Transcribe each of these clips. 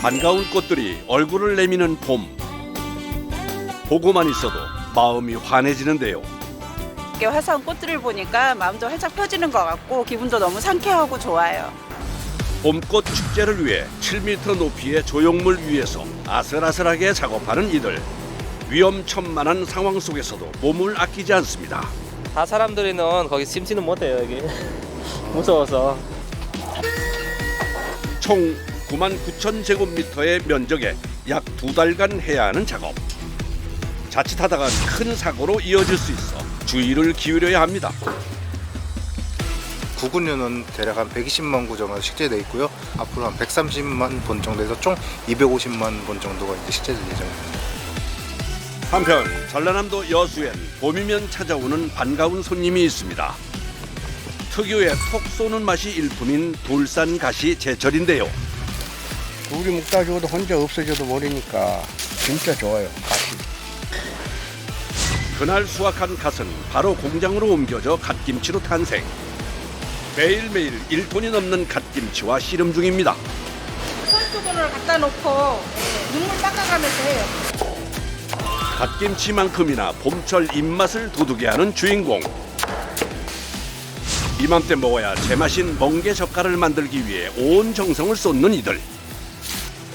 반가운 꽃들이 얼굴을 내미는 봄. 보고만 있어도 마음이 환해지는데요. 이렇게 화사한 꽃들을 보니까 마음도 활짝 펴지는 것 같고 기분도 너무 상쾌하고 좋아요. 봄꽃 축제를 위해 7m 높이의 조형물 위에서 아슬아슬하게 작업하는 이들. 위험천만한 상황 속에서도 몸을 아끼지 않습니다. 다 사람들이는 거기 심지는 못해요 여기 무서워서. 총 99,000제곱미터의 면적에 약 2달간 해야 하는 작업. 자칫하다가 큰 사고로 이어질 수 있어 주의를 기울여야 합니다. 구근류는 대략 한 120만 구 정도 식재되어 있고요. 앞으로 한 130만 본 정도에서 총 250만 본 정도가 이제 식재될 예정입니다. 한편 전라남도 여수엔 봄이면 찾아오는 반가운 손님이 있습니다. 특유의 톡 쏘는 맛이 일품인 돌산가시 제철인데요. 우리 묵다 줘도 혼자 없어져도 모르니까 진짜 좋아요. 가시. 그날 수확한 갓은 바로 공장으로 옮겨져 갓김치로 탄생. 매일매일 1톤이 넘는 갓김치와 씨름 중입니다. 손수건을 갖다 놓고 눈물 닦아가면서 해요. 갓김치만큼이나 봄철 입맛을 돋우게 하는 주인공. 이맘때 먹어야 제맛인 멍게 젓갈을 만들기 위해 온 정성을 쏟는 이들.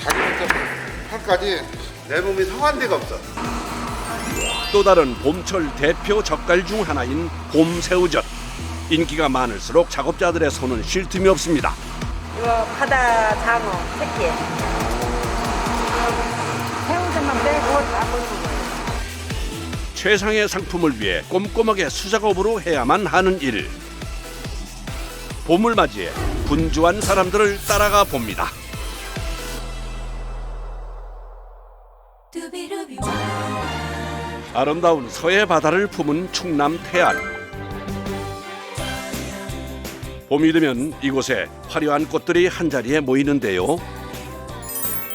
다리부터 팔까지 내 몸이 성한 데가 없어. 또 다른 봄철 대표 젓갈 중 하나인 봄새우젓. 인기가 많을수록 작업자들의 손은 쉴 틈이 없습니다. 이거 바다 장어 새끼. 새우젓만 빼고 다 먹는 거예요. 최상의 상품을 위해 꼼꼼하게 수작업으로 해야만 하는 일. 봄을 맞이해 분주한 사람들을 따라가 봅니다. 아름다운 서해 바다를 품은 충남 태안. 봄이 되면 이곳에 화려한 꽃들이 한자리에 모이는데요.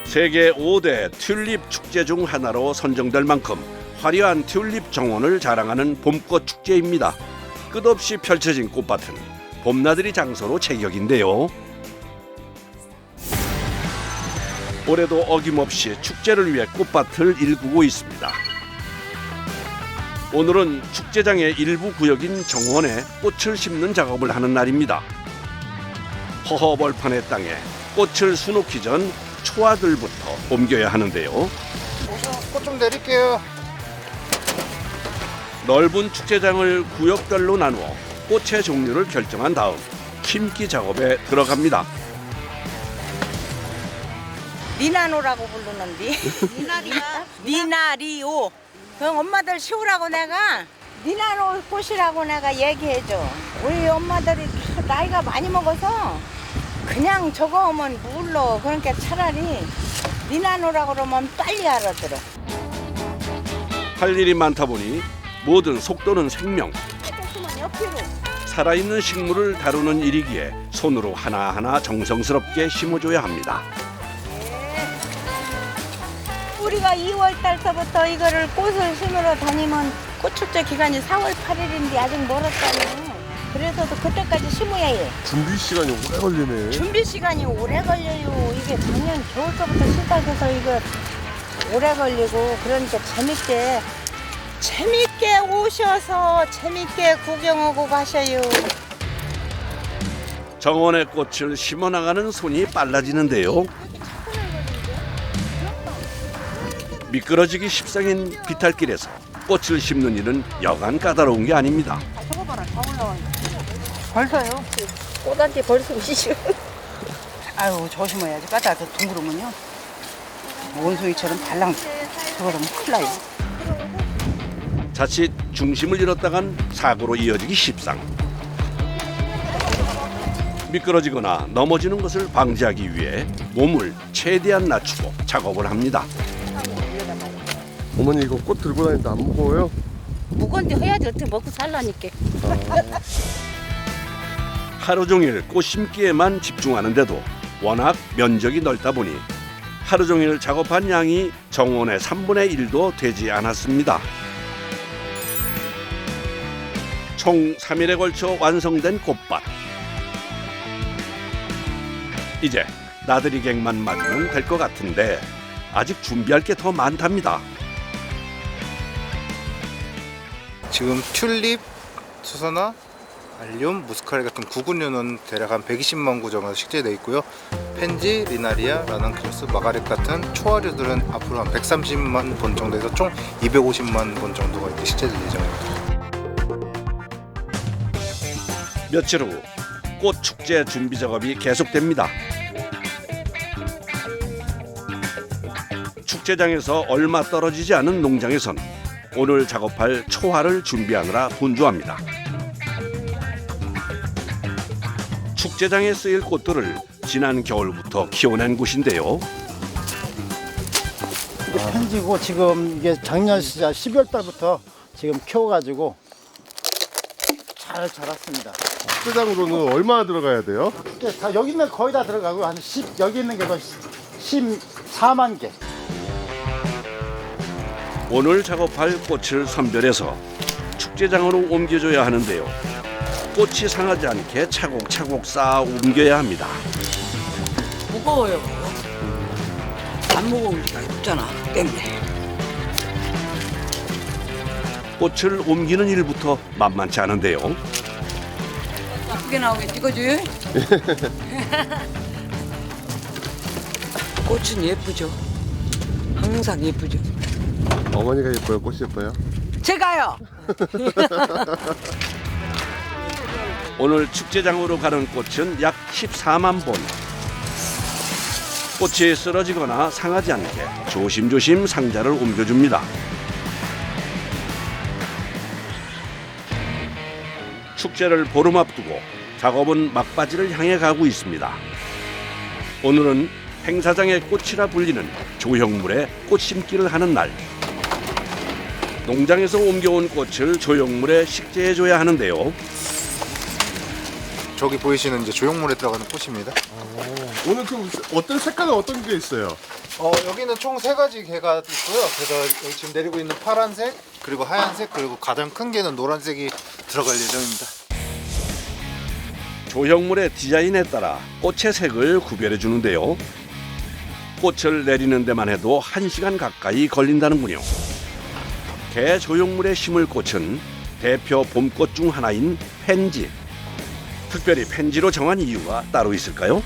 세계 5대 튤립 축제 중 하나로 선정될 만큼 화려한 튤립 정원을 자랑하는 봄꽃 축제입니다. 끝없이 펼쳐진 꽃밭은 봄나들이 장소로 제격인데요. 올해도 어김없이 축제를 위해 꽃밭을 일구고 있습니다. 오늘은 축제장의 일부 구역인 정원에 꽃을 심는 작업을 하는 날입니다. 허허벌판의 땅에 꽃을 수놓기 전 초아들부터 옮겨야 하는데요. 꽃 좀 내릴게요. 넓은 축제장을 구역별로 나누어 꽃의 종류를 결정한 다음 심기 작업에 들어갑니다. 미나노라고 부르는데. 미나리오. 그럼 엄마들 쉬우라고 내가 미나노 꽃이라고 내가 얘기해줘. 우리 엄마들이 나이가 많이 먹어서 그냥 저거 오면 몰라. 그러니까 차라리 미나노라고 그러면 빨리 알아들어. 할 일이 많다 보니 뭐든 속도는 생명. 옆으로. 살아있는 식물을 다루는 일이기에 손으로 하나하나 정성스럽게 심어줘야 합니다. 우리가 2월 달서부터 이거를 꽃을 심으러 다니면 꽃 축제 기간이 4월 8일인데 아직 멀었잖아요. 그래서도 그때까지 심어야 해. 준비 시간이 오래 걸리네. 준비 시간이 오래 걸려요. 이게 작년 겨울서부터 시작해서 이거 오래 걸리고 그러니까 재밌게 오셔서 재밌게 구경하고 가셔요. 정원의 꽃을 심어나가는 손이 빨라지는데요. 미끄러지기 십상인 비탈길에서 꽃을 심는 일은 여간 까다로운 게 아닙니다. 저거 봐라, 다 올라오니까. 벌써요? 꽃한테 벌써 오시죠. 아유, 조심해야지. 까다가 둥그러면요. 원숭이처럼 발랑 그러면 큰일 나요. 자칫 중심을 잃었다간 사고로 이어지기 십상. 미끄러지거나 넘어지는 것을 방지하기 위해 몸을 최대한 낮추고 작업을 합니다. 어머니 이거 꽃 들고 다니는데 안 무거워요? 무건데 해야지 어떻게 먹고 살라니까. 하루 종일 꽃 심기에만 집중하는데도 워낙 면적이 넓다 보니 하루 종일 작업한 양이 정원의 3분의 1도 되지 않았습니다. 총 3일에 걸쳐 완성된 꽃밭. 이제 나들이객만 맞으면 될 것 같은데 아직 준비할 게 더 많답니다. 지금 튤립, 수선화, 알륨, 무스카리 같은 구근류는 대략 한 120만 구 정도 식재되어 있고요. 펜지, 리나리아, 라난큐스, 마가렛 같은 초화류들은 앞으로 한 130만 본 정도에서 총 250만 본 정도가 이제 식재될 예정입니다. 며칠 후 꽃 축제 준비 작업이 계속됩니다. 축제장에서 얼마 떨어지지 않은 농장에선 오늘 작업할 초화를 준비하느라 분주합니다. 축제장에 쓰일 꽃들을 지난 겨울부터 키워낸 곳인데요. 이게 펜지고 지금 이게 작년 시작 12월 달부터 지금 키워가지고 잘 자랐습니다. 축제장으로는 얼마나 들어가야 돼요? 이게 다 여기 있는 거의 다 들어가고 한 10, 여기 있는 게 14만 개. 오늘 작업할 꽃을 선별해서 축제장으로 옮겨줘야 하는데요. 꽃이 상하지 않게 차곡차곡 쌓아 옮겨야 합니다. 무거워요. 안 무거우니까 없잖아. 때문에. 꽃을 옮기는 일부터 만만치 않은데요. 예쁘게 나오게 찍어줘요? 꽃은 예쁘죠. 항상 예쁘죠. 어머니가 예뻐요? 꽃이 예뻐요? 제가요. 오늘 축제장으로 가는 꽃은 약 14만 본. 꽃이 쓰러지거나 상하지 않게 조심조심 상자를 옮겨줍니다. 축제를 보름 앞두고 작업은 막바지를 향해 가고 있습니다. 오늘은 행사장의 꽃이라 불리는 조형물에 꽃 심기를 하는 날. 농장에서 옮겨온 꽃을 조형물에 식재해줘야 하는데요. 저기 보이시는 이제 조형물에 들어가는 꽃입니다. 오늘 그럼 어떤 색깔은 어떤 게 있어요? 여기는 총 3가지 개가 있고요. 그래서 여기 지금 내리고 있는 파란색, 그리고 하얀색, 그리고 가장 큰 개는 노란색이 들어갈 예정입니다. 조형물의 디자인에 따라 꽃의 색을 구별해 주는데요. 꽃을 내리는 데만 해도 1시간 가까이 걸린다는군요. 개 조형물에 심을 꽃은 대표 봄꽃 중 하나인 펜지. 특별히 펜지로 정한 이유가 따로 있을까요?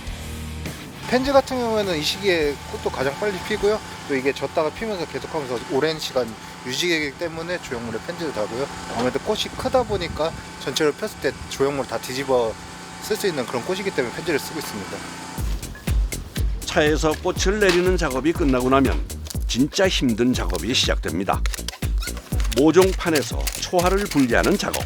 펜지 같은 경우에는 이 시기에 꽃도 가장 빨리 피고요. 또 이게 졌다가 피면서 계속하면서 오랜 시간 유지되기 때문에 조형물에 펜지를 달고요. 아무래도 꽃이 크다 보니까 전체를 폈을 때 조형물 다 뒤집어 쓸 수 있는 그런 꽃이기 때문에 펜지를 쓰고 있습니다. 차에서 꽃을 내리는 작업이 끝나고 나면 진짜 힘든 작업이 시작됩니다. 모종판에서 초화를 분리하는 작업.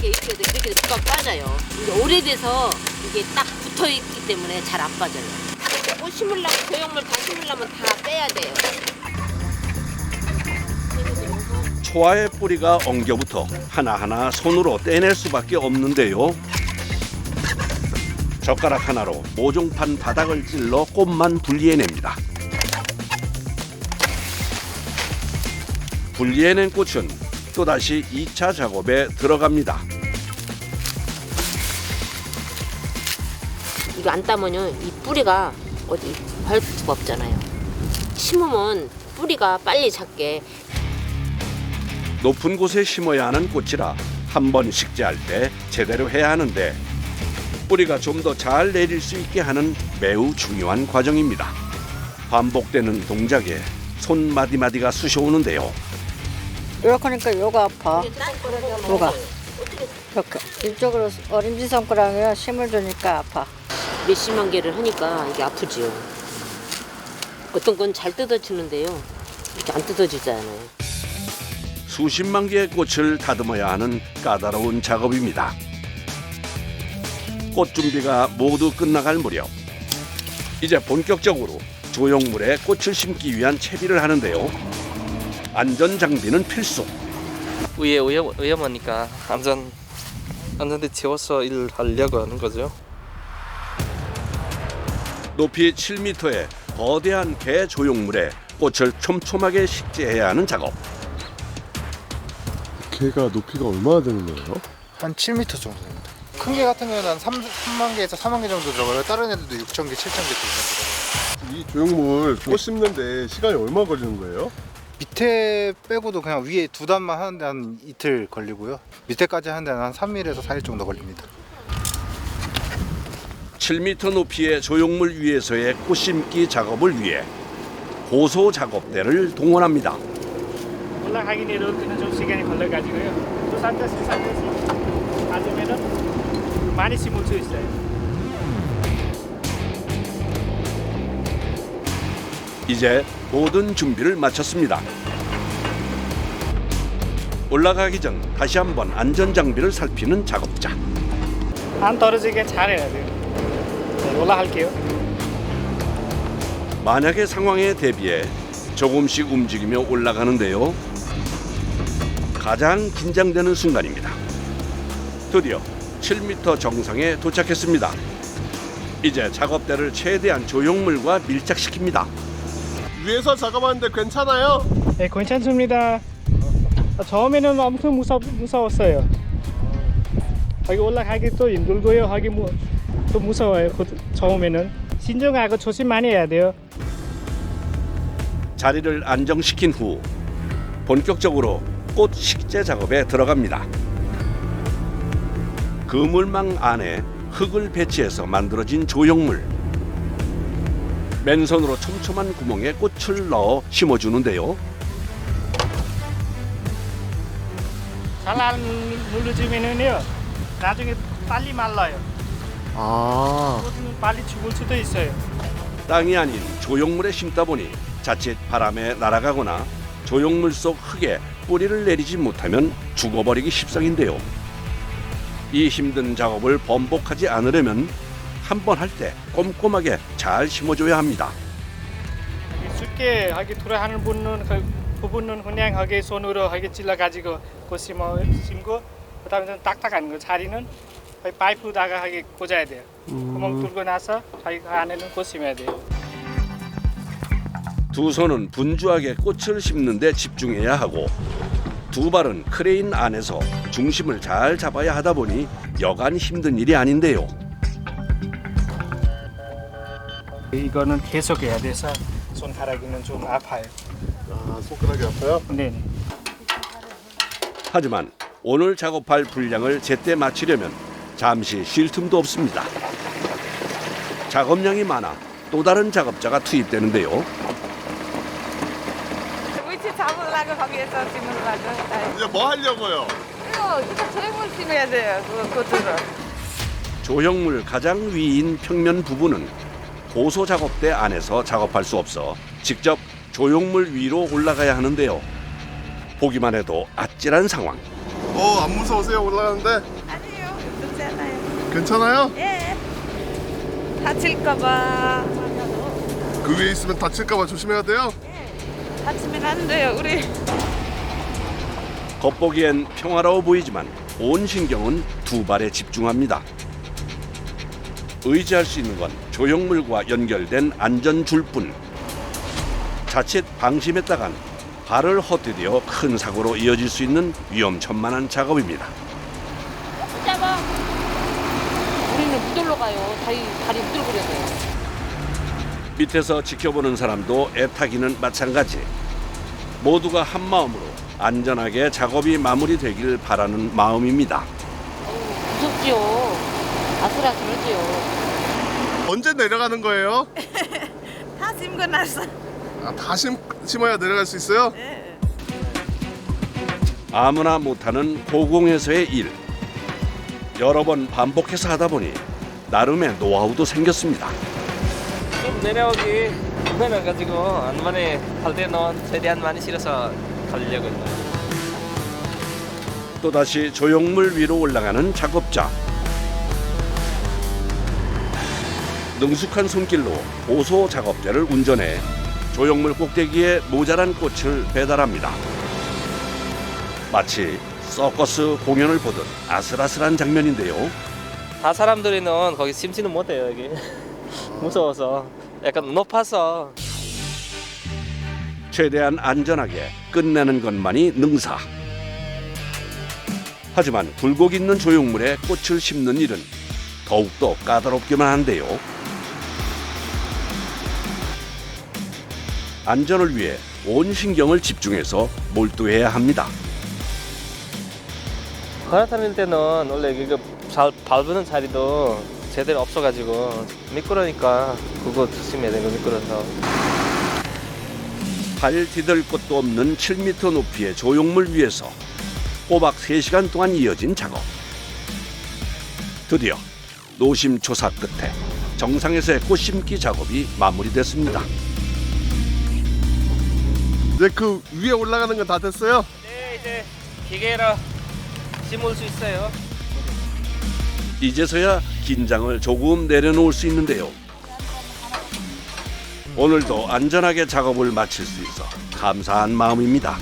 이렇게 누가 빠져요. 이제 오래돼서 이게 딱 붙어 있기 때문에 잘 안 빠져요. 꽃 심으려면 조형물 다 심으려면 다 빼야 돼요. 초화의 뿌리가 엉겨붙어 하나하나 손으로 떼낼 수밖에 없는데요. 젓가락 하나로 모종판 바닥을 찔러 꽃만 분리해냅니다. 분리해낸 꽃은 또다시 2차 작업에 들어갑니다. 이거 안 따면요, 이 뿌리가 어디 밟을 수가 없잖아요. 심으면 뿌리가 빨리 작게. 높은 곳에 심어야 하는 꽃이라 한 번 식재할 때 제대로 해야 하는데 뿌리가 좀 더 잘 내릴 수 있게 하는 매우 중요한 과정입니다. 반복되는 동작에 손 마디마디가 쑤셔오는데요. 이렇게 하니까 요가 아파. 요가. 이렇게. 이쪽으로 어림지 손가락에 힘을 주니까 아파. 몇십만 개를 하니까 이게 아프지요. 어떤 건 잘 뜯어지는데요. 이렇게 안 뜯어지잖아요. 수십만 개의 꽃을 다듬어야 하는 까다로운 작업입니다. 꽃 준비가 모두 끝나갈 무렵 이제 본격적으로 조형물에 꽃을 심기 위한 채비를 하는데요. 안전 장비는 필수. 위에 위험하니까 안전대 채워서 일하려고 하는 거죠. 높이 7m의 거대한 개 조형물에 꽃을 촘촘하게 식재해야 하는 작업. 개가 높이가 얼마나 되는 거예요? 한 7m 정도 됩니다. 큰 개 같은 경우는 한 3만 개에서 4만 개 정도 들어가요. 다른 애들도 6천 개, 7천 개 정도 들어가요. 이 조형물 꽃 심는데 시간이 얼마 걸리는 거예요? 밑에 빼고도 그냥 위에 두 단만 하는데 한 이틀 걸리고요. 밑에까지 하는데 한 3일에서 4일 정도 걸립니다. 7m 높이의 조형물 위에서의 꽃 심기 작업을 위해 고소 작업대를 동원합니다. 올라가기 내려오기는 좀 시간이 걸려가지고요. 또 산다시 아니면은 많이 심을 수 있어요. 이제 모든 준비를 마쳤습니다. 올라가기 전 다시 한번 안전장비를 살피는 작업자. 안 떨어지게 잘해야 돼요. 네, 올라갈게요. 만약의 상황에 대비해 조금씩 움직이며 올라가는데요. 가장 긴장되는 순간입니다. 드디어 7m 정상에 도착했습니다. 이제 작업대를 최대한 조형물과 밀착시킵니다. 위에서 작업하는데 괜찮아요? 네, 괜찮습니다. 처음에는 엄청 무서웠어요. 여기 올라가기 또 힘들고요. 여기 또 무서워요. 처음에는 신중하고 조심 많이 해야 돼요. 자리를 안정시킨 후 본격적으로 꽃 식재 작업에 들어갑니다. 그물망 안에 흙을 배치해서 만들어진 조형물. 맨손으로 촘촘한 구멍에 꽃을 넣어 심어주는데요. 잘 안 눌러주면은요, 나중에 빨리 말라요. 꽃은 빨리 죽을 수도 있어요. 땅이 아닌 조형물에 심다 보니 자칫 바람에 날아가거나 조형물 속 흙에 뿌리를 내리지 못하면 죽어버리기 십상인데요. 이 힘든 작업을 번복하지 않으려면 한 번 할 때 꼼꼼하게 잘 심어줘야 합니다. 쉽게 하게 돌아하는 부분은 그냥 하게 손으로 하게 찔러가지고 꽃 심고 그다음에 딱딱한 거 자리는 파이프다가 하게 꽂아야 돼요. 구멍 뚫고 나서 그 안에는 꽃 심어야 돼요. 두 손은 분주하게 꽃을 심는 데 집중해야 하고 두 발은 크레인 안에서 중심을 잘 잡아야 하다 보니 여간 힘든 일이 아닌데요. 이거는 계속 해야 돼서 손가락이는 좀 아파요. 손가락이 아파요? 네. 하지만 오늘 작업할 분량을 제때 마치려면 잠시 쉴 틈도 없습니다. 작업량이 많아 또 다른 작업자가 투입되는데요. 위치 잡으려고 거기에서 심으려고. 이제 뭐 하려고요? 이거 조형물 심어야 돼요. 그것들은. 조형물 가장 위인 평면 부분은 고소 작업대 안에서 작업할 수 없어 직접 조형물 위로 올라가야 하는데요. 보기만 해도 아찔한 상황. 안 무서우세요 올라가는데? 아니요, 괜찮아요. 괜찮아요? 예. 다칠까봐. 그 위에 있으면 다칠까봐 조심해야 돼요? 다치면 안 돼요, 우리. 겉보기엔 평화로워 보이지만 온 신경은 두 발에 집중합니다. 의지할 수 있는 건 조형물과 연결된 안전줄뿐. 자칫 방심했다간 발을 헛디뎌 큰 사고로 이어질 수 있는 위험천만한 작업입니다. 잡아. 우리는 못 올라가요. 다리 무들거려서요. 밑에서 지켜보는 사람도 애타기는 마찬가지. 모두가 한 마음으로 안전하게 작업이 마무리되길 바라는 마음입니다. 무섭지요. 아슬아슬하지요. 언제 내려가는 거예요? 다 심고 났어. 다 심어야 내려갈 수 있어요? 아무나 못하는 고공에서의 일. 여러 번 반복해서 하다 보니 나름의 노하우도 생겼습니다. 좀 내려오기 불편해가지고 안만에 할 때는 최대한 많이 실어서 가려고 했어요. 또다시 조형물 위로 올라가는 작업자. 능숙한 손길로 고소 작업대를 운전해 조형물 꼭대기에 모자란 꽃을 배달합니다. 마치 서커스 공연을 보듯 아슬아슬한 장면인데요. 다 사람들이는 거기 심지는 못해요 여기. 무서워서 약간 높아서. 최대한 안전하게 끝내는 것만이 능사. 하지만 굴곡 있는 조형물에 꽃을 심는 일은 더욱더 까다롭기만 한데요. 안전을 위해 온 신경을 집중해서 몰두해야 합니다. 갈아타릴 때는 원래 이거 밟는 자리도 제대로 없어가지고 미끄러니까 그거 조심해야 되고 미끄러서. 발 디딜 곳도 없는 7m 높이의 조형물 위에서 꼬박 3시간 동안 이어진 작업. 드디어 노심초사 끝에 정상에서의 꽃 심기 작업이 마무리됐습니다. 이제 그 위에 올라가는 건 다 됐어요? 네, 이제 기계로 심을 수 있어요. 이제서야 긴장을 조금 내려놓을 수 있는데요. 오늘도 안전하게 작업을 마칠 수 있어 감사한 마음입니다.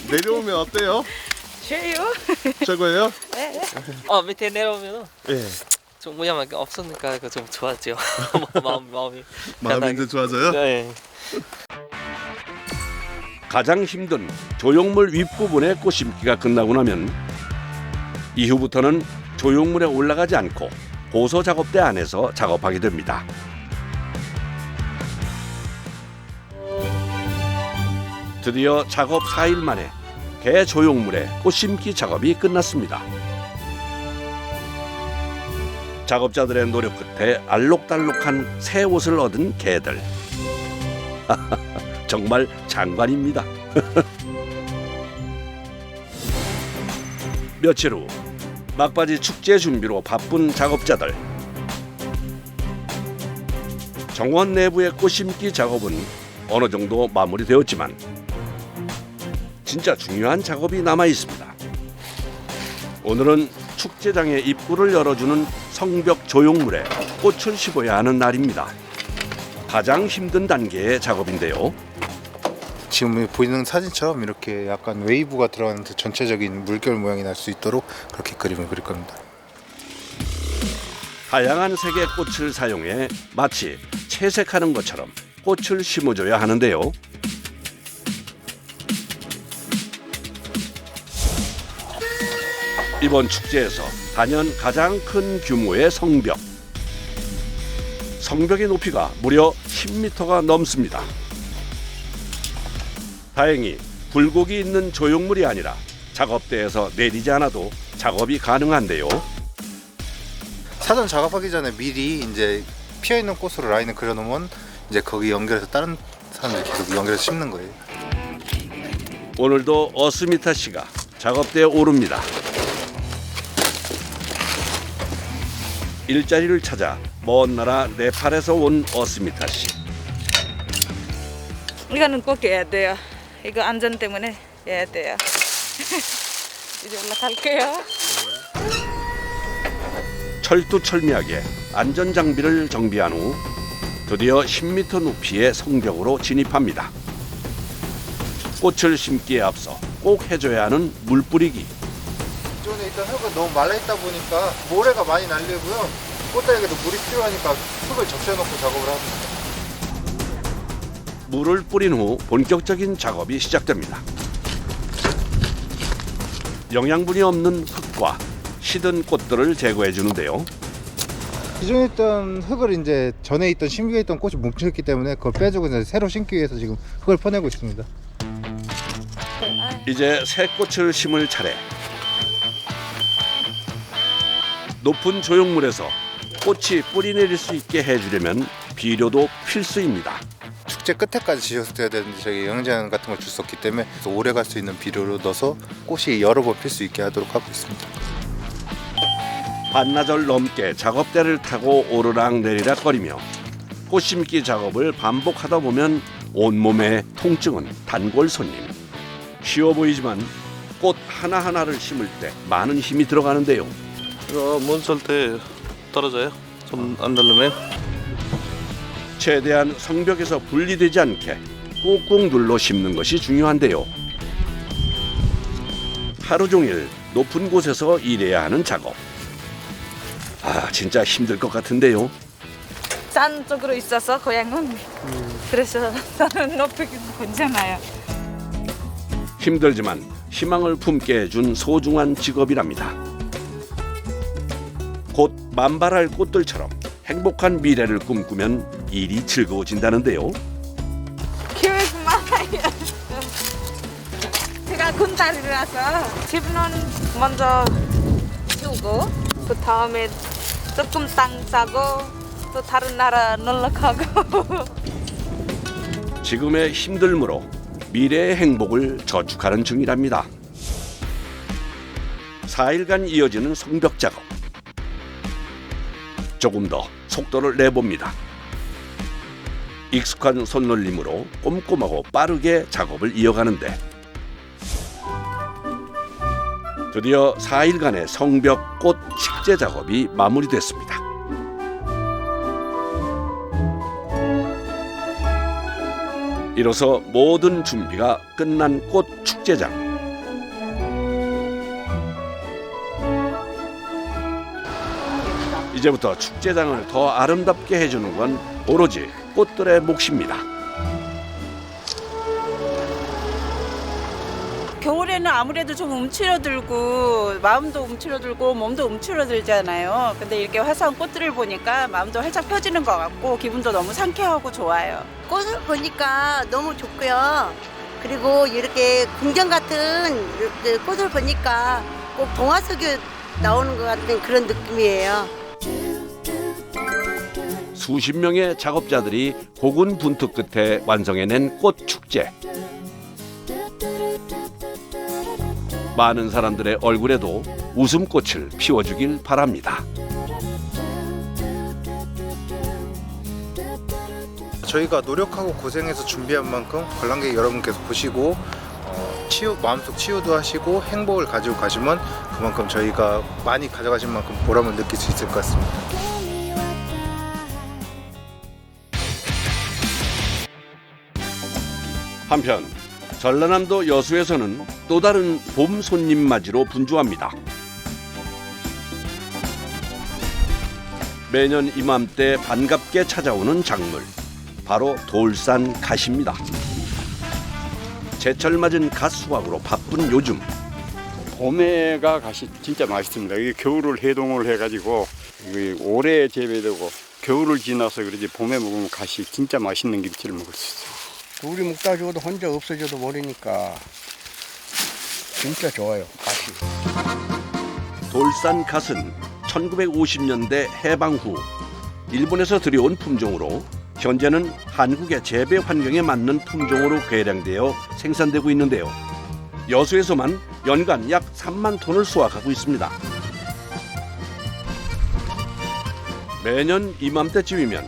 내려오면 어때요? 최요? 최고예요? 네. 밑에 내려오면은 예. 좀 위험한 게 없으니까 좀 좋았죠. 마음이 마음이 이제 좋아져요? 네. 가장 힘든 조형물 윗부분의 꽃 심기가 끝나고 나면 이후부터는 조형물에 올라가지 않고 고소 작업대 안에서 작업하게 됩니다. 드디어 작업 4일 만에 개 조형물의 꽃 심기 작업이 끝났습니다. 작업자들의 노력 끝에 알록달록한 새 옷을 얻은 개들. 정말 장관입니다. 며칠 후 막바지 축제 준비로 바쁜 작업자들. 정원 내부의 꽃 심기 작업은 어느 정도 마무리되었지만 진짜 중요한 작업이 남아 있습니다. 오늘은 축제장의 입구를 열어주는 성벽 조형물에 꽃을 심어야 하는 날입니다. 가장 힘든 단계의 작업인데요. 지금 보이는 사진처럼 이렇게 약간 웨이브가 들어가는 전체적인 물결 모양이 날 수 있도록 그렇게 그림을 그릴 겁니다. 다양한 색의 꽃을 사용해 마치 채색하는 것처럼 꽃을 심어줘야 하는데요. 이번 축제에서 단연 가장 큰 규모의 성벽. 성벽의 높이가 무려 10m가 넘습니다. 다행히 굴곡이 있는 조형물이 아니라 작업대에서 내리지 않아도 작업이 가능한데요. 사전 작업하기 전에 미리 이제 피어 있는 꽃으로 라인을 그려놓으면 이제 거기 연결해서 다른 사람들이 계속 연결해서 심는 거예요. 오늘도 어스미타 씨가 작업대에 오릅니다. 일자리를 찾아 먼 나라 네팔에서 온 어스미타 씨. 이거는 꼭 해야 돼요. 이거 안전 때문에 해야 돼요. 이제 올라갈게요. 철두철미하게 안전장비를 정비한 후 드디어 10m 높이의 성벽으로 진입합니다. 꽃을 심기에 앞서 꼭 해줘야 하는 물 뿌리기. 기존에 있던 흙은 너무 말라있다 보니까 모래가 많이 날리고요. 꽃다리에도 물이 필요하니까 흙을 적셔놓고 작업을 합니다. 물을 뿌린 후 본격적인 작업이 시작됩니다. 영양분이 없는 흙과 시든 꽃들을 제거해 주는데요. 기존에 있던 흙을 이제 전에 있던 심기에 있던 꽃이 뭉쳐있기 때문에 그걸 빼주고 이제 새로 심기 위해서 지금 흙을 퍼내고 있습니다. 이제 새 꽃을 심을 차례. 높은 조형물에서 꽃이 뿌리 내릴 수 있게 해주려면 비료도 필수입니다. 축제 끝에까지 지었어야 되는데 저기 영양제 같은 걸 줄 수 없기 때문에 오래 갈 수 있는 비료를 넣어서 꽃이 여러 번 필 수 있게 하도록 하고 있습니다. 반나절 넘게 작업대를 타고 오르락 내리락 거리며 꽃 심기 작업을 반복하다 보면 온몸의 통증은 단골 손님. 쉬워 보이지만 꽃 하나하나를 심을 때 많은 힘이 들어가는데요. 이거 문 쏠 때 떨어져요. 좀 안 들르면. 최대한 성벽에서 분리되지 않게 꾹꾹 눌러 심는 것이 중요한데요. 하루 종일 높은 곳에서 일해야 하는 작업. 진짜 힘들 것 같은데요. 산 쪽으로 있어서 고향은 그래서 저는 높이 괜찮아요. 힘들지만 희망을 품게 해준 소중한 직업이랍니다. 곧 만발할 꽃들처럼 행복한 미래를 꿈꾸면 일이 즐거워진다는데요. 계획 많아요. 제가 군다리라서 집은 먼저 키우고 그 다음에 조금 땅 사고 또 다른 나라 놀러 가고. 지금의 힘듦으로 미래의 행복을 저축하는 중이랍니다. 4일간 이어지는 성벽 작업. 조금 더 속도를 내봅니다. 익숙한 손놀림으로 꼼꼼하고 빠르게 작업을 이어가는데 드디어 4일간의 성벽 꽃 식재 작업이 마무리됐습니다. 이로써 모든 준비가 끝난 꽃 축제장. 이제부터 축제장을 더 아름답게 해주는 건 오로지 꽃들의 몫입니다. 겨울에는 아무래도 좀 움츠러들고 마음도 움츠러들고 몸도 움츠러들잖아요. 근데 이렇게 화사한 꽃들을 보니까 마음도 활짝 펴지는 것 같고 기분도 너무 상쾌하고 좋아요. 꽃을 보니까 너무 좋고요. 그리고 이렇게 궁전 같은 이렇게 꽃을 보니까 꼭 동화 속에 나오는 것 같은 그런 느낌이에요. 수십 명의 작업자들이 고군분투 끝에 완성해낸 꽃 축제. 많은 사람들의 얼굴에도 웃음꽃을 피워주길 바랍니다. 저희가 노력하고 고생해서 준비한 만큼 관람객 여러분께서 보시고 마음속 치유도 하시고 행복을 가지고 가시면 그만큼 저희가 많이 가져가신 만큼 보람을 느낄 수 있을 것 같습니다. 한편 전라남도 여수에서는 또 다른 봄 손님 맞이로 분주합니다. 매년 이맘때 반갑게 찾아오는 작물, 바로 돌산 갓입니다. 제철 맞은 갓 수확으로 바쁜 요즘. 봄에가 갓이 진짜 맛있습니다. 이게 겨울을 해동을 해가지고 이게 오래 재배되고 겨울을 지나서 그러지 봄에 먹으면 갓이 진짜 맛있는 김치를 먹을 수 있어요. 우리 묵다 줘도 혼자 없어져도 모르니까 진짜 좋아요. 갓이. 돌산 갓은 1950년대 해방 후 일본에서 들여온 품종으로 현재는 한국의 재배 환경에 맞는 품종으로 개량되어 생산되고 있는데요. 여수에서만 연간 약 3만 톤을 수확하고 있습니다. 매년 이맘때쯤이면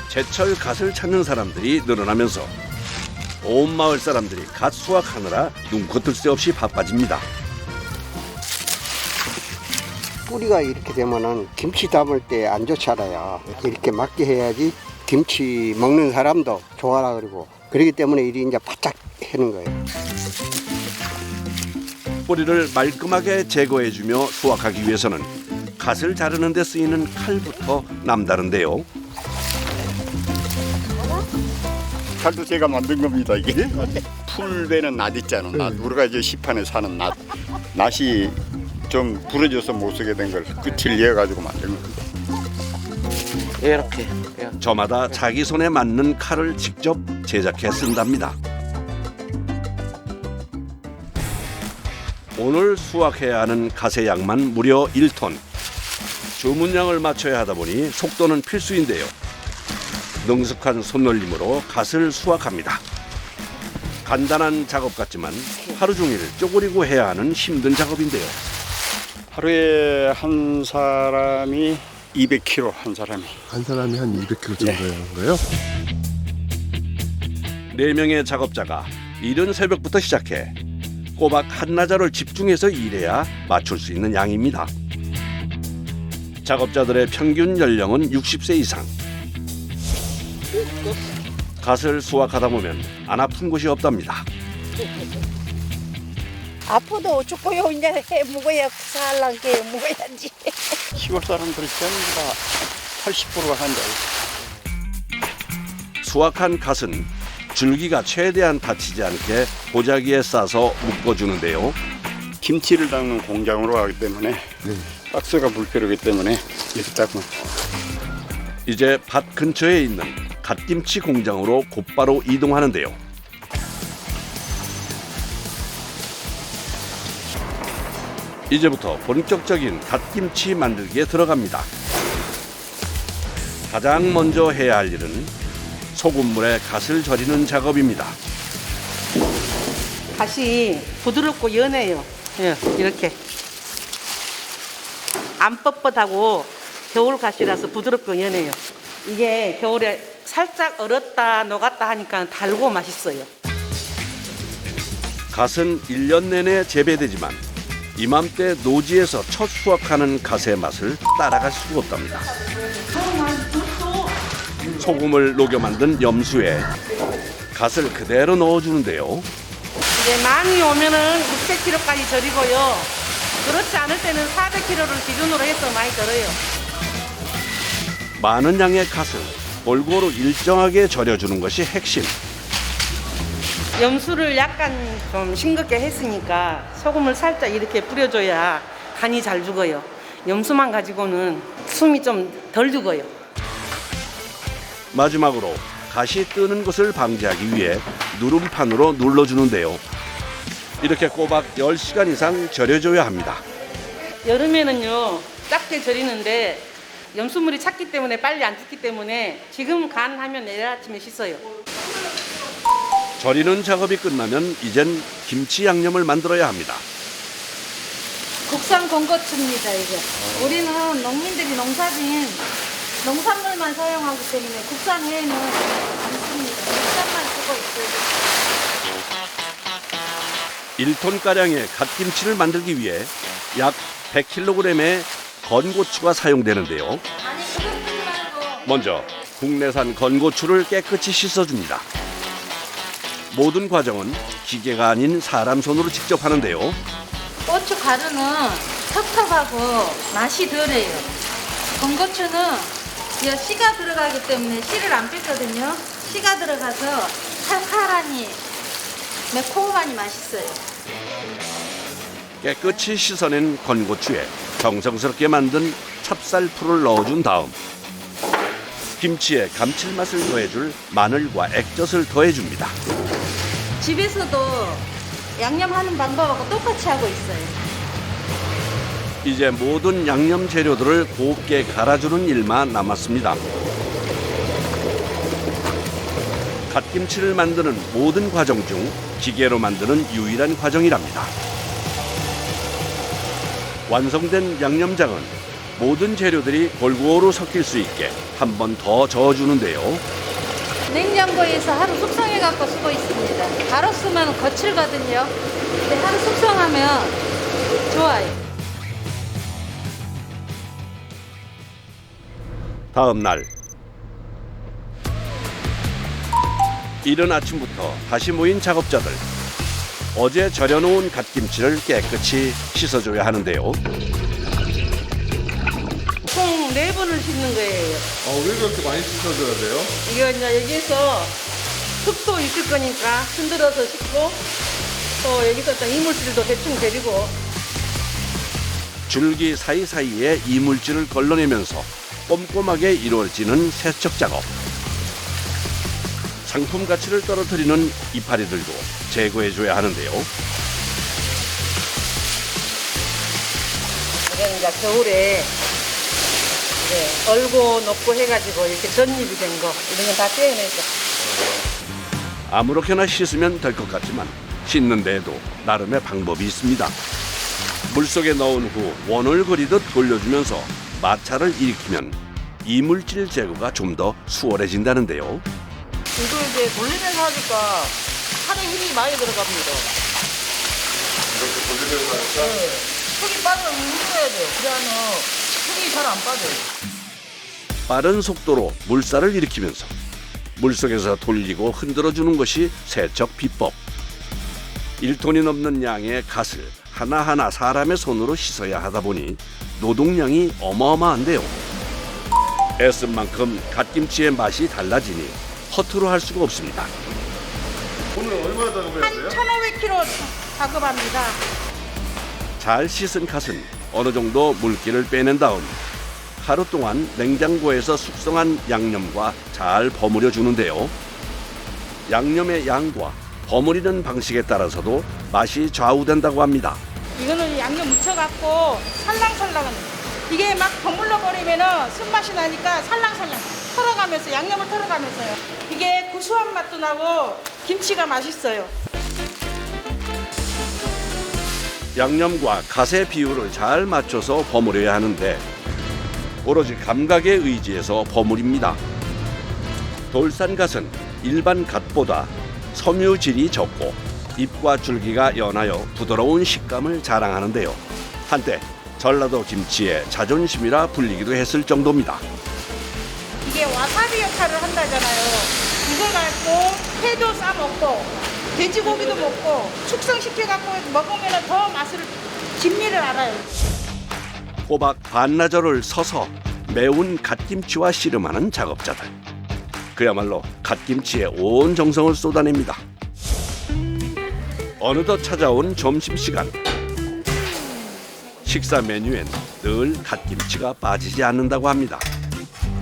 제철 갓을 찾는 사람들이 늘어나면서 온 마을 사람들이 갓 수확하느라 눈코 뜰 새 없이 바빠집니다. 뿌리가 이렇게 되면은 김치 담을 때 안 좋잖아요. 이렇게 맞게 해야지 김치 먹는 사람도 좋아라 그러고 그렇기 때문에 이리 이제 바짝 해는 거예요. 뿌리를 말끔하게 제거해주며 수확하기 위해서는 갓을 자르는 데 쓰이는 칼부터 남다른데요. 칼도 제가 만든 겁니다. 이게 풀베는 낫 있잖아. 낫. 우리가 이제 시판에 사는 낫. 낫이 좀 부러져서 못 쓰게 된 걸 끝을 이어가지고 만든 겁니다. 이렇게. 저마다 자기 손에 맞는 칼을 직접 제작해 쓴답니다. 오늘 수확해야 하는 갓의 양만 무려 1톤. 주문량을 맞춰야 하다 보니 속도는 필수인데요. 능숙한 손놀림으로 갓을 수확합니다. 간단한 작업 같지만 하루 종일 쪼그리고 해야 하는 힘든 작업인데요. 하루에 한 사람이 200kg 한 사람이. 한 사람이 한 200kg 정도 하는 거예요? 4명의 작업자가 이른 새벽부터 시작해 꼬박 한나절을 집중해서 일해야 맞출 수 있는 양입니다. 작업자들의 평균 연령은 60세 이상. 갓을 수확하다 보면 안 아픈 곳이 없답니다. 아파도 죽고요. 이제 해 먹어야 살란게 먹어야지. 시골 사람들이 전부 다 80%가 한다. 수확한 갓은 줄기가 최대한 다치지 않게 보자기에 싸서 묶어주는데요. 김치를 담는 공장으로 가기 때문에 박스가 불필요하기 때문에 이렇게 닦고. 이제 밭 근처에 있는 갓김치 공장으로 곧바로 이동하는데요. 이제부터 본격적인 갓김치 만들기에 들어갑니다. 가장 먼저 해야 할 일은 소금물에 갓을 절이는 작업입니다. 갓이 부드럽고 연해요. 예, 이렇게 안 뻣뻣하고 겨울 갓이라서 부드럽고 연해요. 이게 겨울에 살짝 얼었다 녹았다 하니까 달고 맛있어요. 갓은 1년 내내 재배되지만 이맘때 노지에서 첫 수확하는 갓의 맛을 따라갈 수가 없답니다. 소금을 녹여 만든 염수에 갓을 그대로 넣어주는데요. 이제 많이 오면은 600kg까지 절이고요. 그렇지 않을 때는 400kg를 기준으로 해서 많이 절어요. 많은 양의 갓을 골고루 일정하게 절여주는 것이 핵심. 염수를 약간 좀 싱겁게 했으니까 소금을 살짝 이렇게 뿌려줘야 간이 잘 죽어요. 염수만 가지고는 숨이 좀 덜 죽어요. 마지막으로 갓이 뜨는 것을 방지하기 위해 누름판으로 눌러주는데요. 이렇게 꼬박 10시간 이상 절여줘야 합니다. 여름에는요 작게 절이는데 염수물이 찼기 때문에 빨리 안 죽기 때문에 지금 간하면 내일 아침에 씻어요. 절이는 작업이 끝나면 이젠 김치 양념을 만들어야 합니다. 국산 건고추입니다. 이게 우리는 농민들이 농사진 농산물만 사용하기 때문에 국산 회는 안 씁니다. 국산만 쓰고 있어요. 1톤가량의 갓김치를 만들기 위해 약 100kg의 건고추가 사용되는데요. 먼저 국내산 건고추를 깨끗이 씻어줍니다. 모든 과정은 기계가 아닌 사람 손으로 직접 하는데요. 고추 가루는 텁텁하고 맛이 덜해요. 건고추는 씨가 들어가기 때문에 씨를 안 뺐거든요. 씨가 들어가서 칼칼하니 매콤하니 맛있어요. 깨끗이 씻어낸 건고추에 정성스럽게 만든 찹쌀풀을 넣어준 다음 김치에 감칠맛을 더해줄 마늘과 액젓을 더해줍니다. 집에서도 양념하는 방법하고 똑같이 하고 있어요. 이제 모든 양념 재료들을 곱게 갈아주는 일만 남았습니다. 갓김치를 만드는 모든 과정 중 기계로 만드는 유일한 과정이랍니다. 완성된 양념장은 모든 재료들이 골고루 섞일 수 있게 한 번 더 저어주는데요. 냉장고에서 하루 숙성해 갖고 쓰고 있습니다. 바로 쓰면 거칠거든요. 근데 하루 숙성하면 좋아요. 다음 날 이른 아침부터 다시 모인 작업자들. 어제 절여놓은 갓김치를 깨끗이 씻어줘야 하는데요. 총 4번을 씻는 거예요. 왜 그렇게 많이 씻어줘야 돼요? 이거 이제 여기서 흙도 있을 거니까 흔들어서 씻고 또 여기서 또 이물질도 대충 데리고 줄기 사이사이에 이물질을 걸러내면서 꼼꼼하게 이루어지는 세척 작업. 상품 가치를 떨어뜨리는 이파리들도 제거해줘야 하는데요. 이게 이제 겨울에 이제 얼고 녹고 해가지고 이렇게 전입이 된 거 이런 건 다 떼어내죠. 아무렇게나 씻으면 될 것 같지만 씻는 데에도 나름의 방법이 있습니다. 물속에 넣은 후 원을 그리듯 돌려주면서 마찰을 일으키면 이물질 제거가 좀 더 수월해진다는데요. 이거 이제 돌리면서 하니까 팔에 힘이 많이 들어갑니다. 이렇게 돌리면서 하니까? 네. 흙이 빠지면 눌러야 돼요. 그래야면 흙이 잘 안 빠져요. 빠른 속도로 물살을 일으키면서 물속에서 돌리고 흔들어주는 것이 세척 비법. 1톤이 넘는 양의 갓을 하나하나 사람의 손으로 씻어야 하다 보니 노동량이 어마어마한데요. 애쓴 만큼 갓김치의 맛이 달라지니 허투루 할 수가 없습니다. 오늘 얼마나 작업해야 돼요? 한 1,500kg 작업합니다. 잘 씻은 갓은 어느 정도 물기를 빼낸 다음 하루 동안 냉장고에서 숙성한 양념과 잘 버무려 주는데요. 양념의 양과 버무리는 방식에 따라서도 맛이 좌우된다고 합니다. 이거는 양념 묻혀갖고 살랑살랑 이게 막 버물러 버리면은 쓴맛이 나니까 살랑살랑 털어가면서 양념을 털어가면서요. 이게 구수한 맛도 나고 김치가 맛있어요. 양념과 갓의 비율을 잘 맞춰서 버무려야 하는데 오로지 감각에 의지해서 버무립니다. 돌산갓은 일반 갓보다 섬유질이 적고 잎과 줄기가 연하여 부드러운 식감을 자랑하는데요. 한때 전라도 김치의 자존심이라 불리기도 했을 정도입니다. 이게 와사비 역할을 한다잖아요. 이걸 갖고 회도 싸 먹고 돼지고기도 먹고 숙성시켜갖고 먹으면 더 맛을 진미를 알아요. 호박 반나절을 서서 매운 갓김치와 씨름하는 작업자들. 그야말로 갓김치에 온 정성을 쏟아냅니다. 어느덧 찾아온 점심시간. 식사 메뉴엔 늘 갓김치가 빠지지 않는다고 합니다.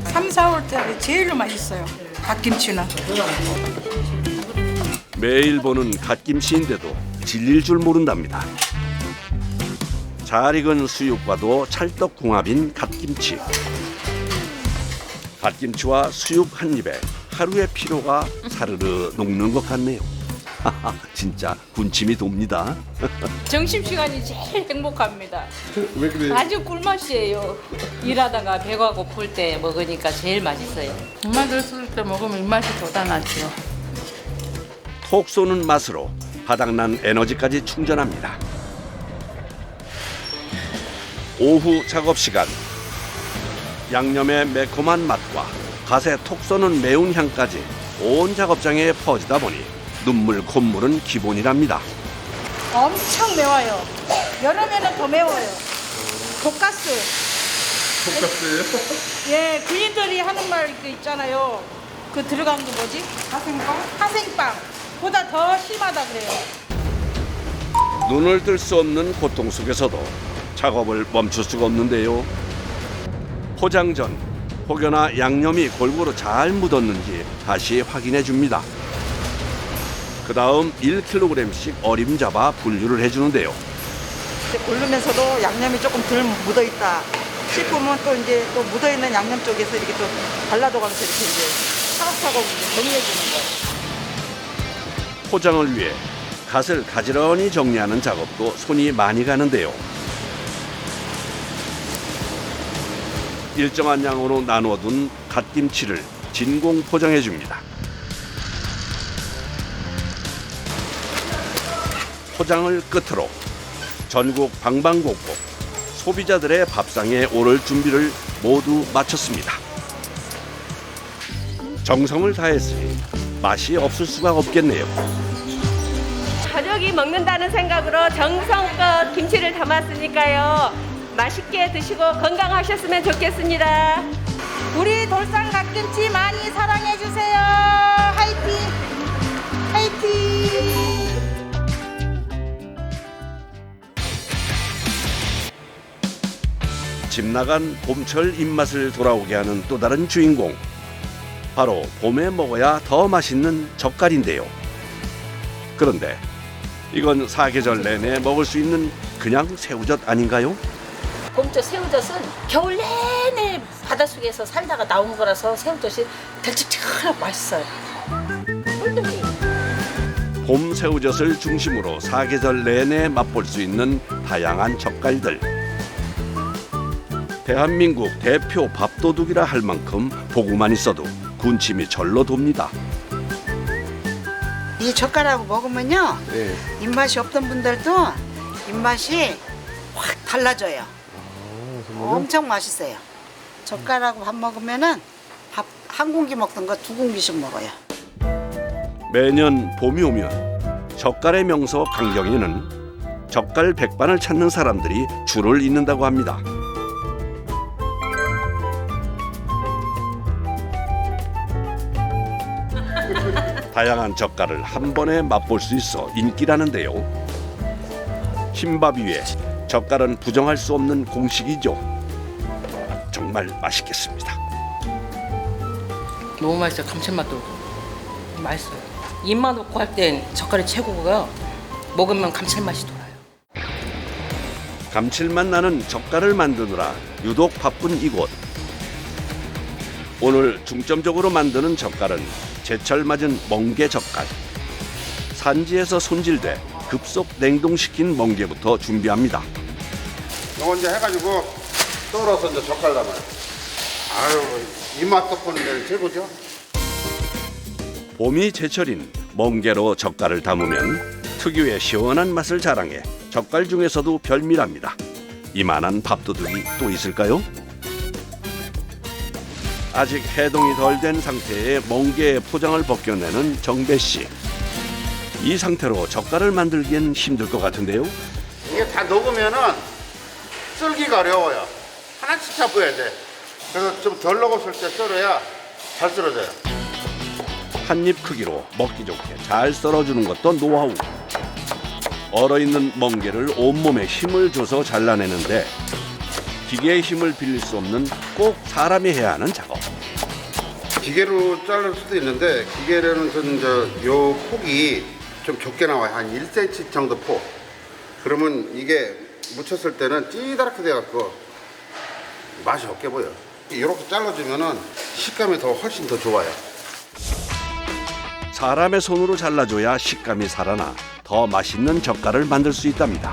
3, 4월 달에 제일 맛있어요. 갓김치는. 매일 보는 갓김치인데도 질릴 줄 모른답니다. 잘 익은 수육과도 찰떡궁합인 갓김치. 갓김치와 수육 한 입에 하루의 피로가 사르르 녹는 것 같네요. 진짜 군침이 돕니다. 점심시간이 제일 행복합니다. 왜 그래요? 아주 꿀맛이에요. 일하다가 배가 고플 때 먹으니까 제일 맛있어요. 엄마들 쓸 때 먹으면 입맛이 돋아나죠. 톡 쏘는 맛으로 바닥난 에너지까지 충전합니다. 오후 작업 시간. 양념의 매콤한 맛과 갓의 톡 쏘는 매운 향까지 온 작업장에 퍼지다 보니 눈물 콧물은 기본이랍니다. 엄청 매워요. 여름에는 더 매워요. 독가스. 똑같아요? 예, 군인들이 하는 말 그 있잖아요. 그 들어간 게 뭐지? 하생빵? 하생빵. 보다 더 심하다 그래요. 눈을 뜰 수 없는 고통 속에서도 작업을 멈출 수가 없는데요. 포장 전 혹여나 양념이 골고루 잘 묻었는지 다시 확인해 줍니다. 그 다음 1kg씩 어림잡아 분류를 해주는데요. 고르면서도 양념이 조금 덜 묻어 있다 싶으면 또 이제 또 묻어 있는 양념 쪽에서 이렇게 또 발라줘가면서 이렇게 이제 차곡차곡 정리해 주는 거예요. 포장을 위해 갓을 가지런히 정리하는 작업도 손이 많이 가는데요. 일정한 양으로 나누어둔 갓김치를 진공 포장해 줍니다. 포장을 끝으로 전국 방방곡곡 소비자들의 밥상에 오를 준비를 모두 마쳤습니다. 정성을 다했으니 맛이 없을 수가 없겠네요. 저녁이 먹는다는 생각으로 정성껏 김치를 담았으니까요. 맛있게 드시고 건강하셨으면 좋겠습니다. 우리 돌산 갓김치 많이 사랑해주세요. 화이팅! 화이팅! 집 나간 봄철 입맛을 돌아오게 하는 또 다른 주인공. 바로 봄에 먹어야 더 맛있는 젓갈인데요. 그런데 이건 사계절 내내 먹을 수 있는 그냥 새우젓 아닌가요? 봄철 새우젓은 겨울 내내 바닷속에서 살다가 나온 거라서 새우젓이 달짝지근하고 맛있어요. 봄 새우젓을 중심으로 사계절 내내 맛볼 수 있는 다양한 젓갈들. 대한민국 대표 밥도둑이라 할 만큼 보고만 있어도 군침이 절로 돕니다. 이 젓갈하고 먹으면요 네. 입맛이 없던 분들도 입맛이 확 달라져요. 엄청 맛있어요. 젓갈하고 밥 먹으면은 밥 한 공기 먹던 거 두 공기씩 먹어요. 매년 봄이 오면 젓갈의 명소 강경에는 젓갈 백반을 찾는 사람들이 줄을 잇는다고 합니다. 다양한 젓갈을 한 번에 맛볼 수 있어 인기라는데요. 흰밥 위에 젓갈은 부정할 수 없는 공식이죠. 정말 맛있겠습니다. 너무 맛있어요. 감칠맛도 맛있어요. 입만 놓고 할 땐 젓갈이 최고고요. 먹으면 감칠맛이 돌아요. 감칠맛 나는 젓갈을 만드느라 유독 바쁜 이곳. 오늘 중점적으로 만드는 젓갈은 제철 맞은 멍게 젓갈. 산지에서 손질돼 급속 냉동시킨 멍게부터 준비합니다. 이거 이제 해가지고 썰어서 이제 젓갈 담아요. 아유, 입맛 돋보는 데는 최고죠. 봄이 제철인 멍게로 젓갈을 담으면 특유의 시원한 맛을 자랑해 젓갈 중에서도 별미랍니다. 이만한 밥도둑이 또 있을까요? 아직 해동이 덜 된 상태의 멍게의 포장을 벗겨내는 정배 씨. 이 상태로 젓갈을 만들기엔 힘들 것 같은데요. 이게 다 녹으면은 썰기가 어려워요. 하나씩 잡아야 돼. 그래서 좀 덜 녹았을 때 썰어야 잘 썰어져요. 한 입 크기로 먹기 좋게 잘 썰어주는 것도 노하우. 얼어있는 멍게를 온몸에 힘을 줘서 잘라내는데 기계의 힘을 빌릴 수 없는 꼭 사람이 해야 하는 작업. 기계로 자를 수도 있는데 기계로는 요 폭이 좀 좁게 나와요. 한 1cm 정도 폭. 그러면 이게 묻혔을 때는 찌다랗게 돼갖고 맛이 없게 보여. 이렇게 잘라주면은 식감이 훨씬 더 좋아요. 사람의 손으로 잘라줘야 식감이 살아나 더 맛있는 젓갈을 만들 수 있답니다.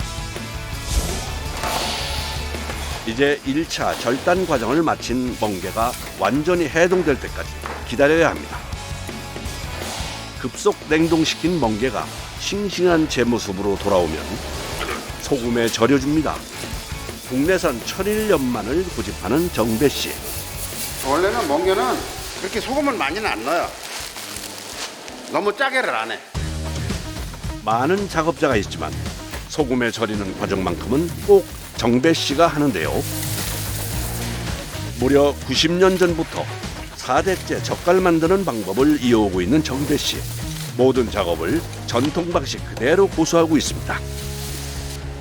이제 1차 절단 과정을 마친 멍게가 완전히 해동될 때까지 기다려야 합니다. 급속 냉동시킨 멍게가 싱싱한 제 모습으로 돌아오면 소금에 절여줍니다. 국내산 천일염만을 고집하는 정배 씨. 원래는 멍게는 그렇게 소금을 많이는 안 넣어요. 너무 짜게를 안 해. 많은 작업자가 있지만 소금에 절이는 과정만큼은 꼭 정배 씨가 하는데요. 무려 90년 전부터 4대째 젓갈 만드는 방법을 이어오고 있는 정배 씨. 모든 작업을 전통 방식 그대로 고수하고 있습니다.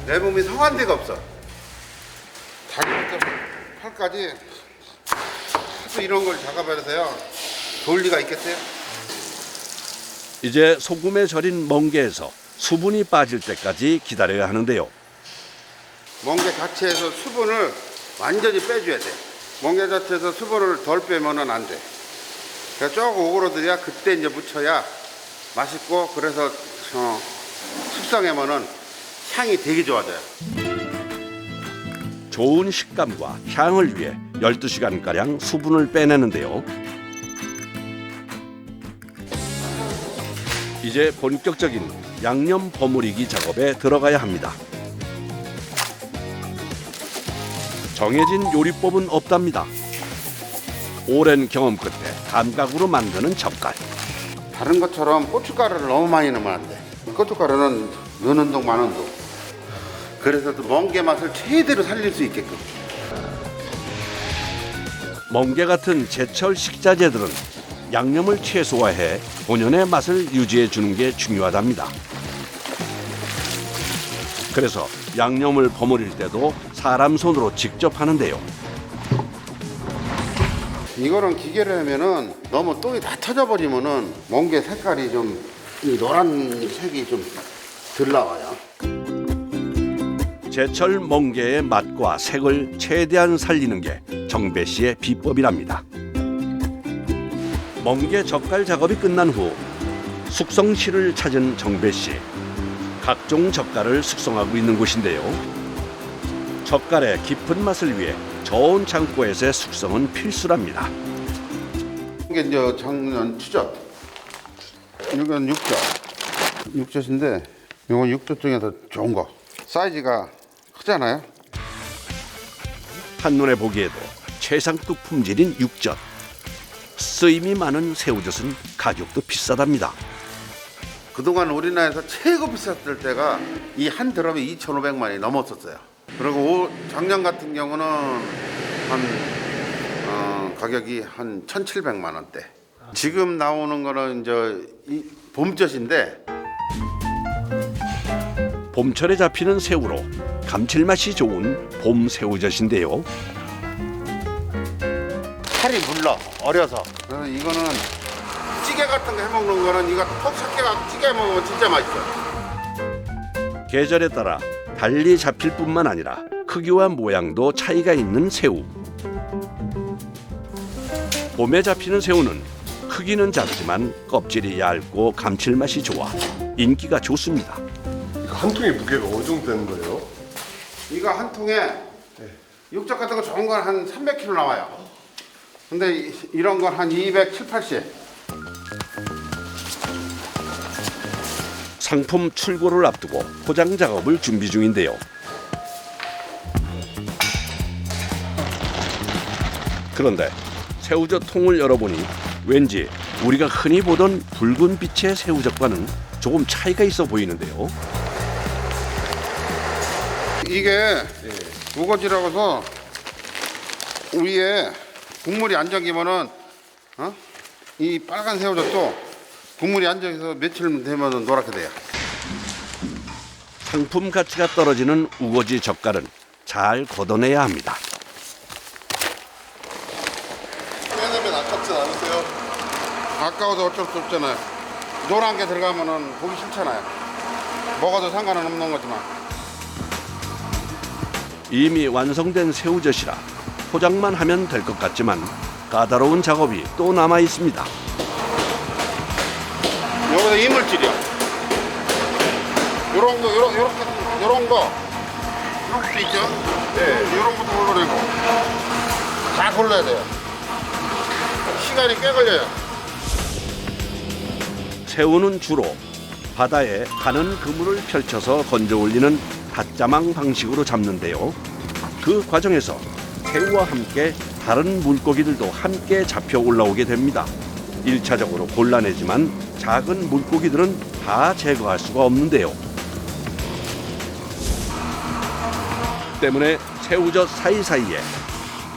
내 몸이 성한 데가 없어. 다리부터 팔까지 하도 이런 걸 작업해서요. 좋을 리가 있겠어요? 이제 소금에 절인 멍게에서 수분이 빠질 때까지 기다려야 하는데요. 멍게 자체에서 수분을 완전히 빼줘야 돼. 멍게 자체에서 수분을 덜 빼면은 안 돼. 그러니까 조금 오그러들야 그때 이제 묻혀야 맛있고 그래서 숙성하면은 향이 되게 좋아져요. 좋은 식감과 향을 위해 12시간가량 수분을 빼내는데요. 이제 본격적인 양념 버무리기 작업에 들어가야 합니다. 정해진 요리법은 없답니다. 오랜 경험 끝에 감각으로 만드는 젓갈. 다른 것처럼 고춧가루를 너무 많이 넣으면 안 돼. 고춧가루는 넣는 동 마는 동. 그래서 또 멍게 맛을 최대로 살릴 수 있게끔. 멍게 같은 제철 식자재들은 양념을 최소화해 본연의 맛을 유지해 주는 게 중요하답니다. 그래서 양념을 버무릴 때도 사람 손으로 직접 하는데요. 이거는 기계로 하면은 너무 똥이 다 터져버리면은 멍게 색깔이 좀 이 노란색이 좀 덜 나와요. 제철 멍게의 맛과 색을 최대한 살리는 게 정배 씨의 비법이랍니다. 멍게 젓갈 작업이 끝난 후 숙성실을 찾은 정배 씨. 각종 젓갈을 숙성하고 있는 곳인데요. 젓갈의 깊은 맛을 위해 저온 창고에서의 숙성은 필수랍니다. 이게 이제 작년 추젓. 이건 육젓. 육젓인데 이건 육젓 중에서 좋은 거. 사이즈가 크잖아요. 한눈에 보기에도 최상급 품질인 육젓. 쓰임이 많은 새우젓은 가격도 비싸답니다. 그동안 우리나라에서 최고 비쌌을 때가 이 한 드럼에 2,500만이 넘었었어요. 그리고 작년 같은 경우는 가격이 한 1,700만 원대. 지금 나오는 거는 이제 이 봄젓인데 봄철에 잡히는 새우로 감칠맛이 좋은 봄 새우젓인데요. 살이 물러 어려서. 그래서 이거는 찌개 같은 거 해먹는 거는 이거 톡 삭혀갖고 찌개 먹으면 진짜 맛있어요. 계절에 따라 달리 잡힐 뿐만 아니라 크기와 모양도 차이가 있는 새우. 봄에 잡히는 새우는 크기는 작지만 껍질이 얇고 감칠맛이 좋아 인기가 좋습니다. 이거 한 통에 무게가 어느 정도 되는 거예요? 이거 한 통에 육젓 같은 거 좋은 건 한 300kg 나와요. 근데 이런 건 한 270, 80. 상품 출고를 앞두고 포장 작업을 준비 중인데요. 그런데 새우젓 통을 열어보니 왠지 우리가 흔히 보던 붉은 빛의 새우젓과는 조금 차이가 있어 보이는데요. 이게 우거지라고 해서 위에 국물이 안 잠기면은 이 빨간 새우젓도 국물이 안 잠겨서 며칠 되면 노랗게 돼요. 상품 가치가 떨어지는 우거지 젓갈은 잘 걷어내야 합니다. 빼내면 아깝진 않으세요? 아까워도 어쩔 수 없잖아요. 노란 게 들어가면은 보기 싫잖아요. 먹어도 상관은 없는 거지만. 이미 완성된 새우젓이라 포장만 하면 될 것 같지만 까다로운 작업이 또 남아 있습니다. 여기서 이물질이요. 요런 거, 요런 거 있죠? 네. 요런 것도 골라내고. 다 골라야 돼요. 시간이 꽤 걸려요. 새우는 주로 바다에 가는 그물을 펼쳐서 건져 올리는 닷자망 방식으로 잡는데요. 그 과정에서 새우와 함께 다른 물고기들도 함께 잡혀 올라오게 됩니다. 1차적으로 골라내지만 작은 물고기들은 다 제거할 수가 없는데요. 때문에 새우젓 사이사이에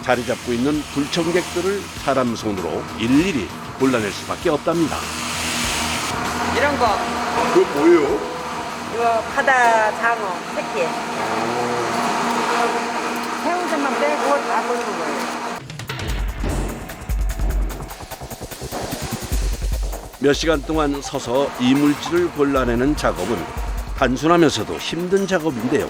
자리 잡고 있는 불청객들을 사람 손으로 일일이 골라낼 수밖에 없답니다. 이런 거. 그거 뭐예요? 이거 바다 장어 새끼. 새우젓만 빼고 다 고르는 거예요. 몇 시간 동안 서서 이물질을 골라내는 작업은 단순하면서도 힘든 작업인데요.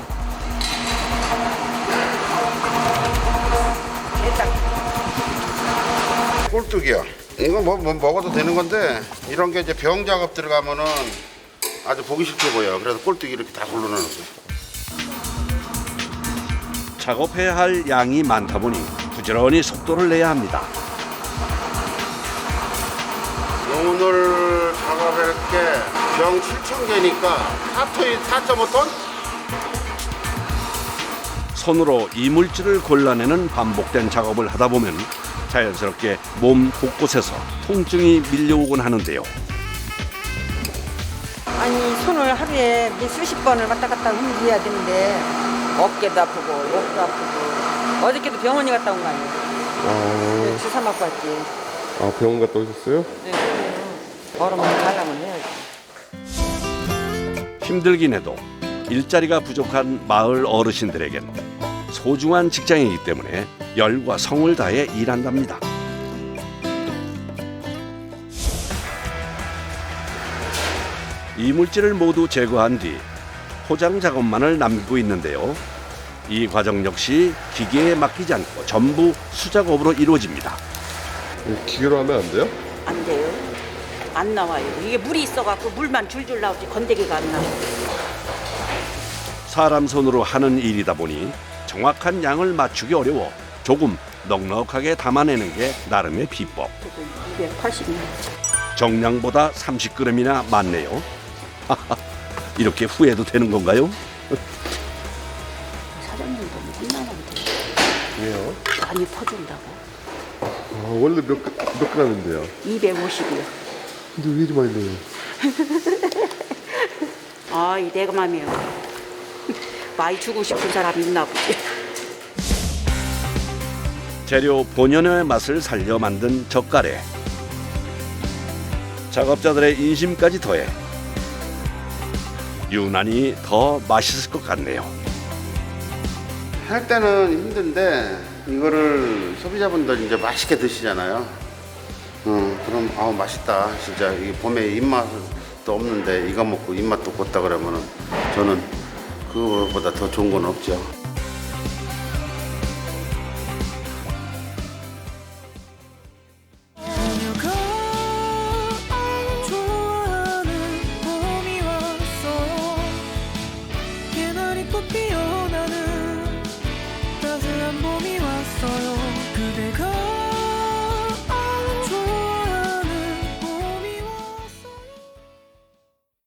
꼴뚜기요. 이거 뭐 먹어도 되는 건데 이런 게 이제 병 작업 들어가면은 아주 보기 싫게 보여요. 그래서 꼴뚜기 이렇게 다 골라내는 거예요. 작업해야 할 양이 많다 보니 부지런히 속도를 내야 합니다. 오늘 작업할 게 병 7,000개니까 4.5톤? 손으로 이물질을 골라내는 반복된 작업을 하다 보면 자연스럽게 몸 곳곳에서 통증이 밀려오곤 하는데요. 아니 손을 하루에 수십 번을 왔다 갔다 움직여야 되는데 어깨도 아프고 목도 아프고 어저께도 병원에 갔다 온 거 아니에요? 주사 맞고 왔지. 아, 병원 갔다 오셨어요? 네. 얼음을 가려면 해야지. 힘들긴 해도 일자리가 부족한 마을 어르신들에겐 소중한 직장이기 때문에 열과 성을 다해 일한답니다. 이물질을 모두 제거한 뒤 포장 작업만을 남기고 있는데요. 이 과정 역시 기계에 맡기지 않고 전부 수작업으로 이루어집니다. 기계로 하면 안 돼요? 안 돼요. 안 나와요. 이게 물이 있어갖고 물만 줄줄 나오지 건더기가 안 나와요. 사람 손으로 하는 일이다 보니 정확한 양을 맞추기 어려워 조금 넉넉하게 담아내는 게 나름의 비법. 280g. 정량보다 30g이나 많네요. 이렇게 후회도 되는 건가요? 사장님 보면 혼나는데 왜요? 많이 퍼준다고. 아, 원래 몇 g인데요? 250이요. 근데 왜 이리 많이 넣어요? 아, 이 내가 맘이요. 많이 주고 싶은 사람이 있나 보지. 재료 본연의 맛을 살려 만든 젓갈에 작업자들의 인심까지 더해 유난히 더 맛있을 것 같네요. 할 때는 힘든데 이거를 소비자분들 이제 맛있게 드시잖아요. 그럼 아우 맛있다. 진짜 이 봄에 입맛도 없는데 이거 먹고 입맛도 돋다 그러면은 저는 그거보다 더 좋은 건 없죠. 꽃 피어나는 따스한 봄이 왔어요.